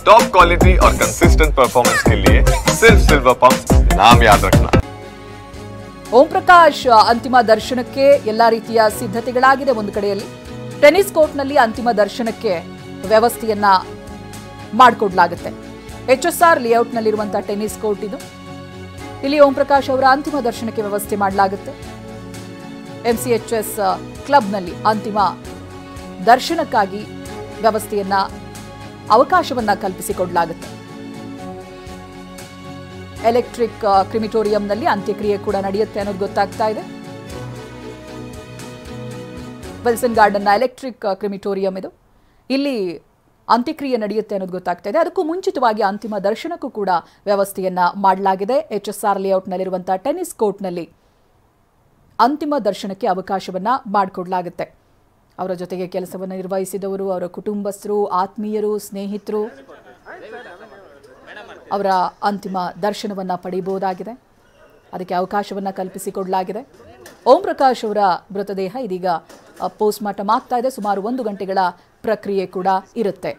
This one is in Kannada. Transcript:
टॉप क्वालिटी और कंसिस्टेंट परफॉर्मेंस के लिए सिर्फ सिल्वर पंप नाम याद रखना। ಓಂ ಪ್ರಕಾಶ್ ಅಂತಿಮ ದರ್ಶನಕ್ಕೆ ಎಲ್ಲ ರೀತಿಯ ಸಿದ್ಧತೆಗಳಾಗಿದೆ. ಒಂದು ಕಡೆಯಲ್ಲಿ ಟೆನ್ನಿಸ್ ಕೋರ್ಟ್ನಲ್ಲಿ ಅಂತಿಮ ದರ್ಶನಕ್ಕೆ ವ್ಯವಸ್ಥೆಯನ್ನ ಮಾಡಿಕೊಡಲಾಗುತ್ತೆ. HSR ಲೇಔಟ್ನಲ್ಲಿರುವಂತಹ ಟೆನ್ನಿಸ್ ಕೋರ್ಟ್ ಇದು. ಇಲ್ಲಿ ಓಂ ಪ್ರಕಾಶ್ ಅವರ ಅಂತಿಮ ದರ್ಶನಕ್ಕೆ ವ್ಯವಸ್ಥೆ ಮಾಡಲಾಗುತ್ತೆ. MCHS ಕ್ಲಬ್ನಲ್ಲಿ ಅಂತಿಮ ದರ್ಶನಕ್ಕಾಗಿ ವ್ಯವಸ್ಥೆಯನ್ನ ಅವಕಾಶವನ್ನ ಕಲ್ಪಿಸಿಕೊಡಲಾಗುತ್ತೆ. ಎಲೆಕ್ಟ್ರಿಕ್ ಕ್ರಿಮಿಟೋರಿಯಂನಲ್ಲಿ ಅಂತ್ಯಕ್ರಿಯೆ ಕೂಡ ನಡೆಯುತ್ತೆ ಅನ್ನೋದು ಗೊತ್ತಾಗ್ತಾ ಇದೆ. ವಿಲ್ಸನ್ ಗಾರ್ಡನ್ನ ಎಲೆಕ್ಟ್ರಿಕ್ ಕ್ರಿಮಿಟೋರಿಯಂ ಇದು. ಇಲ್ಲಿ ಅಂತ್ಯಕ್ರಿಯೆ ನಡೆಯುತ್ತೆ ಅನ್ನೋದು ಗೊತ್ತಾಗ್ತಾ ಇದೆ. ಅದಕ್ಕೂ ಮುಂಚಿತವಾಗಿ ಅಂತಿಮ ದರ್ಶನಕ್ಕೂ ಕೂಡ ವ್ಯವಸ್ಥೆಯನ್ನ ಮಾಡಲಾಗಿದೆ. HSR ಲೇಔಟ್ನಲ್ಲಿರುವಂತಹ ಟೆನ್ನಿಸ್ ಕೋರ್ಟ್ನಲ್ಲಿ ಅಂತಿಮ ದರ್ಶನಕ್ಕೆ ಅವಕಾಶವನ್ನ ಮಾಡಿಕೊಡಲಾಗುತ್ತೆ. ಅವರ ಜೊತೆಗೆ ಕೆಲಸವನ್ನು ನಿರ್ವಹಿಸಿದವರು, ಅವರ ಕುಟುಂಬಸ್ಥರು, ಆತ್ಮೀಯರು, ಸ್ನೇಹಿತರು ಅವರ ಅಂತಿಮ ದರ್ಶನವನ್ನು ಪಡೆಯಬಹುದಾಗಿದೆ. ಅದಕ್ಕೆ ಅವಕಾಶವನ್ನು ಕಲ್ಪಿಸಿಕೊಡಲಾಗಿದೆ. ಓಂ ಪ್ರಕಾಶ್ ಅವರ ಮೃತದೇಹ ಇದೀಗ ಪೋಸ್ಟ್ ಮಾರ್ಟಮ್ ಆಗ್ತಾ ಇದೆ. ಸುಮಾರು 1 ಗಂಟೆಗಳ ಪ್ರಕ್ರಿಯೆ ಕೂಡ ಇರುತ್ತೆ.